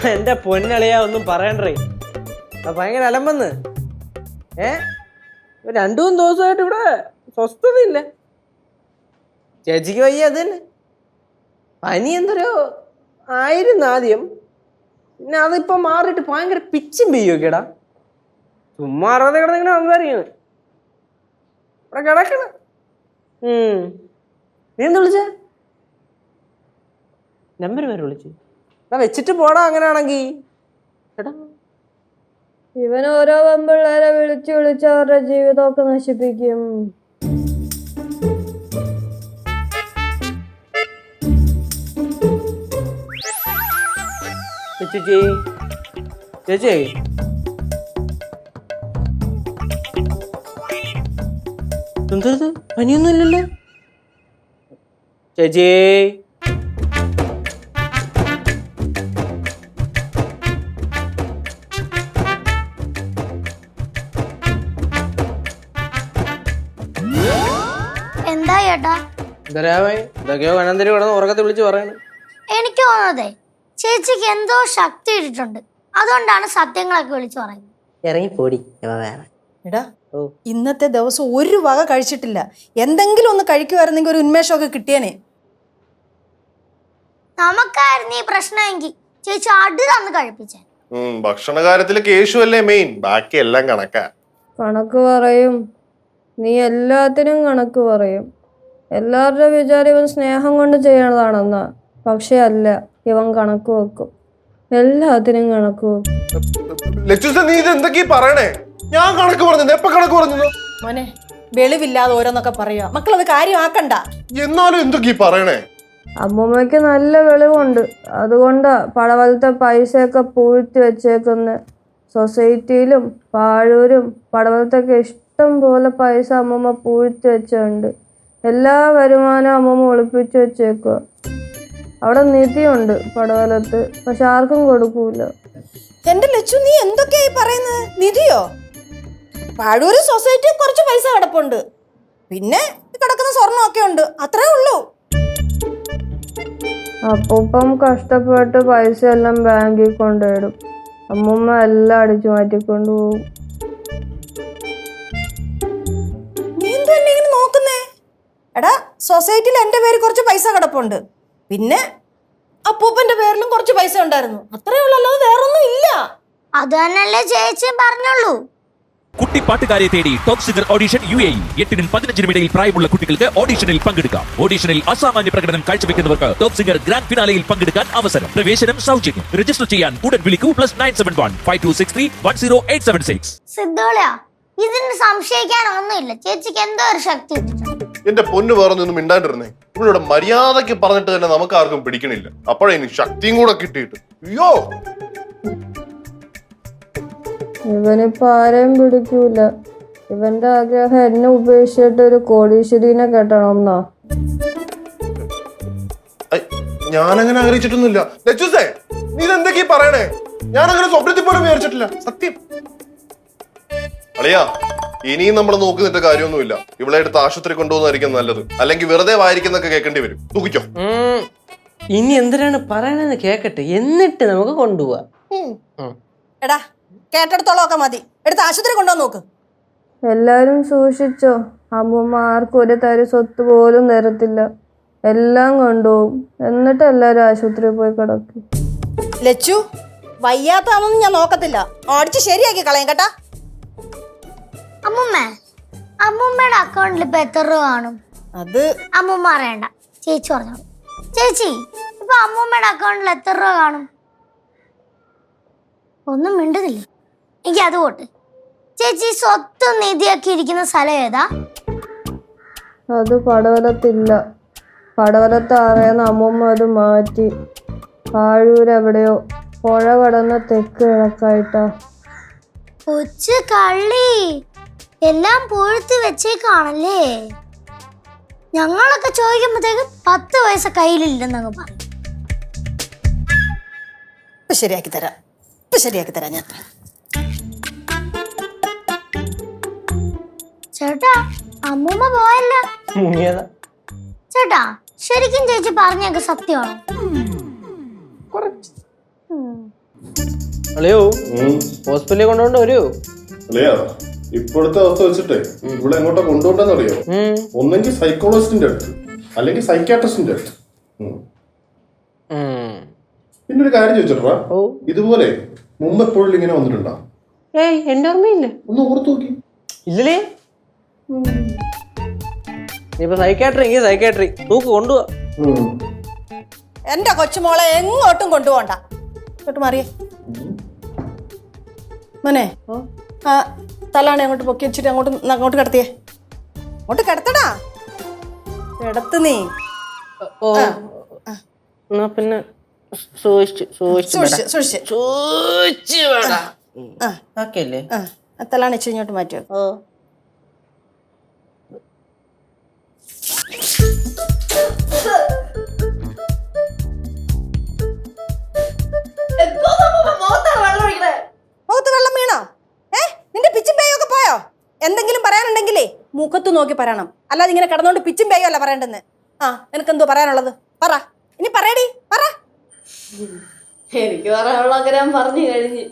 എന്റെ പൊന്നളിയാ ഒന്നും പറയണ്ടേ, ഭയങ്കര അലമ്പന്ന്. 2-3 ദിവസമായിട്ട് ഇവിടെ സ്വസ്ഥതയില്ല. ചേച്ചിക്ക് വയ്യ, അത് തന്നെ. പനി എന്തോ ആയിരുന്നു ആദ്യം, പിന്നെ അതിപ്പോ മാറിയിട്ട് ഭയങ്കര പിച്ചും പെയ്യൊക്കെടാ. ചുമ്മാ അറുപത് കിടന്നിങ്ങനെ സംസാരിക്കുന്നു. ഇവിടെ കിടക്കണ. നീ എന്ത് വിളിച്ച? നമ്പർ വരെ വിളിച്ചു. വെച്ചിട്ട് പോടാ അങ്ങനെയാണെങ്കി. എടാ ഇവൻ ഓരോ പെമ്പിള്ളേരെ വിളിച്ച് വിളിച്ച് അവരുടെ ജീവിതമൊക്കെ നശിപ്പിക്കും. ചേച്ചി ചേച്ചി എന്തത്? പനിയൊന്നും ഇല്ലല്ലോ ചേച്ചി. എന്താ ചേട്ടാ? എന്തൊക്കെയോ കണന്തരി കിടന്ന് ഉറക്കത്തെ വിളിച്ച് പറയണ. എനിക്ക് തോന്നതേ ചേച്ചിക്ക് എന്തോ ശക്തി ഇട്ടിട്ടുണ്ട്, അതുകൊണ്ടാണ് സത്യങ്ങളൊക്കെ വിളിച്ചു പറയുന്നത്. ഇറങ്ങി പോടി. എടാ, ഇന്നത്തെ ദിവസം ഒരു വക കഴിച്ചിട്ടില്ല. എന്തെങ്കിലും ഒന്ന് കഴിക്കുമായിരുന്നെങ്കിൽ ഒരു ഉന്മേഷമൊക്കെ കിട്ടിയേനെ. നമുക്കായിരുന്നു ഈ പ്രശ്നമെങ്കിൽ ചേച്ചി അടി തന്ന് കഴിപ്പിച്ചേ. ഭക്ഷണ കാര്യത്തില് കേശുവല്ലേ മെയിൻ, ബാക്കി എല്ലാം കണക്കാ. കണക്ക് പറയും, നീ എല്ലാത്തിനും കണക്ക് പറയും. എല്ലാവരുടെ വിചാരം ഇവൻ സ്നേഹം കൊണ്ട് ചെയ്യണതാണെന്നാ, പക്ഷെ അല്ല, ഇവൻ കണക്ക് വെക്കും. എല്ലാത്തിനും കണക്ക് വെക്കും. നീ ഇത് എന്തൊക്കെയാ പറയണേ? ഞാൻ കണക്ക് പറഞ്ഞു, എപ്പ കണക്ക് പറഞ്ഞു? മോനെ, വെളിവില്ലാതെ ഓരോന്നൊക്കെ പറയുക, മക്കളത് കാര്യമാക്കണ്ട. എന്നാലും എന്തൊക്കെയാ പറയണേ? അമ്മൂമ്മയ്ക്ക് നല്ല വെളിവുണ്ട്, അതുകൊണ്ടാ പടവലത്തെ പൈസയൊക്കെ പൂഴ്ത്തി വെച്ചേക്കുന്ന. സൊസൈറ്റിയിലും പാഴൂരും പടവലത്തൊക്കെ ഇഷ്ടം പോലെ പൈസ അമ്മൂമ്മ പൂഴ്ത്തി വെച്ചുണ്ട്. എല്ലാ വരുമാനവും അമ്മൂമ്മ ഒളിപ്പിച്ചു വെച്ചേക്കുക. അവിടെ നിധിയുണ്ട് പടവലത്ത്, പക്ഷെ ആർക്കും കൊടുക്കൂല. എന്റെ ലച്ചു, നീ എന്തൊക്കെയായി പറയുന്നത്? നിധിയോ? പാഴൂര് സൊസൈറ്റി കുറച്ച് പൈസ കിടപ്പുണ്ട്, പിന്നെ കിടക്കുന്ന സ്വർണ്ണമൊക്കെ ഉണ്ട്, അത്രേ ഉള്ളൂ. അപ്പൂപ്പം കഷ്ടപ്പെട്ട് പൈസ എല്ലാം ബാങ്കിൽ കൊണ്ടിടും, അമ്മൂമ്മ എല്ലാം അടിച്ചു മാറ്റിക്കൊണ്ട് പോകും. നീ എന്തോ എന്നെ ഇങ്ങനെ നോക്കുന്നേ? എടാ, സൊസൈറ്റിയിൽ എന്റെ പേര് കുറച്ച് പൈസ കിടപ്പുണ്ട്, പിന്നെ അപ്പൂപ്പന്റെ പേരിലും കുറച്ച് പൈസ ഉണ്ടായിരുന്നു, അത്രേ ഉള്ളൂ, അല്ലാതെ വേറൊന്നും ഇല്ല. അത് തന്നെയല്ലേ ചേച്ചി പറഞ്ഞോളൂ. കുട്ടി പാട്ടുകാരെ തേടി ടോപ്പ് സിംഗർ ഓഡിഷൻ UAE. 8-നും 15-നും ഇടയിൽ പ്രായമുള്ള കുട്ടികൾക്ക് ഓഡിഷനിൽ പങ്കെടുക്കാം. ഓഡിഷനിൽ അസാമാന്യ പ്രകടനം കാഴ്ചവെക്കുന്നവർക്ക് ടോപ്പ് സിംഗർ ഗ്രാൻഡ് ഫിനാലയിൽ പങ്കെടുക്കാൻ അവസരം. പ്രവേശനം സൗജന്യം. രജിസ്റ്റർ ചെയ്യാൻ ഉടൻ വിളിക്കൂ. +971 5263 10876. സിദ്ധോളയാ, ഇതിന് സംശയിക്കാനൊന്നുമില്ല, ചേച്ചിക്ക് എന്തോ ഒരു ശക്തി ഇട്ടിട്ടുണ്ട്. എന്റെ പൊന്നു പറഞ്ഞൊന്നും മിണ്ടാണ്ടിരുന്നേ. ഇവിടെ മര്യാദക്ക് പറഞ്ഞിട്ട് തന്നെ നമുക്ക് ആർക്കും പിടിക്കണില്ല, അപ്പോഴേ ഇനി ശക്തിയും കൂടെ കിട്ടിയിട്ട്. അയ്യോ, ഇവനിപ്പോ ആരെയും പിടിക്കൂല. ഇവന്റെ ആഗ്രഹം എന്നെ ഉപേക്ഷിച്ചിട്ട് ഒരു കോടീശ്വരീനെ കെട്ടണമെന്നാ. ഞാനങ്ങനെ ആഗ്രഹിച്ചിട്ടൊന്നുമില്ല. ലച്ചൂസേ, നീ എന്തൊക്കെയാ പറയണേ? ഞാനങ്ങനെ സ്വപ്നത്തിൽ പോലും വിചാരിച്ചിട്ടില്ല, സത്യം. അളിയാ, ഇനിയും നമ്മൾ നോക്കി നിന്നിട്ട് കാര്യമൊന്നുമില്ല. ഇവിടെ എടുത്ത് ആശുപത്രി കൊണ്ടുപോകുന്നതായിരിക്കും നല്ലത്, അല്ലെങ്കിൽ വെറുതെ വായിരിക്കുന്നൊക്കെ കേൾക്കേണ്ടി വരും. നോക്കിക്കോ. ഇനി എന്തിനാണ് പറയണെന്ന് കേക്കട്ടെ, എന്നിട്ട് നമുക്ക് കൊണ്ടുപോവാ. എടാ, കേട്ടെടുത്തോളം ഒക്കെ മതി, എടുത്ത് ആശുപത്രി കൊണ്ടുവന്ന് നോക്ക്. എല്ലാരും സൂക്ഷിച്ചോ, അമ്മൂമ്മ ആർക്കും ഒരു തരി സ്വത്ത് പോലും തരത്തില്ല, എല്ലാം കൊണ്ടുപോകും. എന്നിട്ട് എല്ലാരും ആശുപത്രിയിൽ പോയി കിടക്കും. ലച്ചു, വയ്യാത്താണെന്ന് ഞാൻ നോക്കത്തില്ല, ഓടിച്ച് ശരിയാക്കി കളയും കേട്ടാ. അമ്മൂമ്മയുടെ അക്കൗണ്ടിൽ ഇപ്പൊ എത്ര രൂപ കാണും? അത് അമ്മൂമ്മ അറിയണ്ട, ചേച്ചി പറഞ്ഞോളൂ. ചേച്ചി, ഇപ്പൊ അമ്മൂമ്മയുടെ അക്കൗണ്ടിൽ എത്ര രൂപ കാണും? ഒന്നും മിണ്ടുന്നില്ലേ? എനിക്ക് അത് പോട്ട്. ചേച്ചി, സ്വത്തും നിധിയൊക്കെ ഇരിക്കുന്ന സ്ഥലം ഏതാ? അത് പടവലത്തില്ല, പടവലത്ത് അറിയുന്ന അമ്മൂമ്മ അത് മാറ്റി. പാഴൂരെവിടെയോ പുഴ കടന്ന തെക്ക് കിഴക്കായിട്ടാ. കൊച്ചു കള്ളി, എല്ലാം പൂഴ്ത്തി വെച്ചേക്കാണല്ലേ. ഞങ്ങളൊക്കെ ചോദിക്കുമ്പോഴത്തേക്ക് 10 പൈസ കയ്യിലില്ലെന്നങ്ങ് പറയും. ശരിയാക്കി തരാം, ശരിയാക്കി തരാം ഞാൻ. ചേട്ടാ, അമ്മൂമ്മ പോയല്ല. ചേട്ടാ, ശരിക്കും ചേച്ചി പറഞ്ഞൊക്കെ സത്യമാണോ? അല്ലയോ ഹോസ്പിറ്റലിൽ കൊണ്ടുകൊണ്ട് വരുമോ? അല്ലയാ ഇപ്പോഴത്തെ അവസ്ഥ വെച്ചിട്ടേ ഇവിടെ എങ്ങോട്ടാ കൊണ്ടുപോണ്ടെന്ന് അറിയോ? ഒന്നെങ്കിൽ സൈക്കോളജിസ്റ്റിന്റെ അടുത്ത് അല്ലെങ്കിൽ സൈക്യാട്രിസ്റ്റിന്റെ അടുത്ത്. പിന്നെ ഒരു കാര്യം ചോദിച്ചിട്ടാ, ഇതുപോലെ മുമ്പ് എപ്പോഴും ഇങ്ങനെ വന്നിട്ടുണ്ടോ? ഏയ് എന്റെ ഓർമ്മയില്ല. ഒന്ന് ഓർത്ത് നോക്കി. ഇല്ലല്ലേ? ഇപ്പൊ സൈക്കാട്രി എങ്കിൽ സൈക്കാട്രി തൂക്ക് കൊണ്ടുപോവാ. എന്റെ കൊച്ചുമോളെ എങ്ങോട്ടും കൊണ്ടുപോകണ്ട. ഇങ്ങോട്ട് മാറിയേ മോനെ. ആ തലാണെ അങ്ങോട്ട് പൊക്കി വെച്ചിട്ട് അങ്ങോട്ട് കിടത്തിയേ. അങ്ങോട്ട് കിടത്തടാ, കിടത്ത് നീ. എന്നാ പിന്നെ തലാണ് ഇച്ചിരി ഇങ്ങോട്ട് മാറ്റിയോ. മുഖത്ത് വെള്ളം വീണോ? നിന്റെ പിച്ചും പേയും ഒക്കെ പോയോ? എന്തെങ്കിലും പറയാനുണ്ടെങ്കിലേ മുഖത്ത് നോക്കി പറയണം, അല്ലാതെ ഇങ്ങനെ കിടന്നോണ്ട് പിച്ചും പേയോ അല്ല പറയണ്ടെന്ന്. നിനക്കെന്തോ പറയാനുള്ളത് പറ, ഇനി പറയടി പറ. എനിക്ക് പറയാനുള്ള പറഞ്ഞു കഴിഞ്ഞു.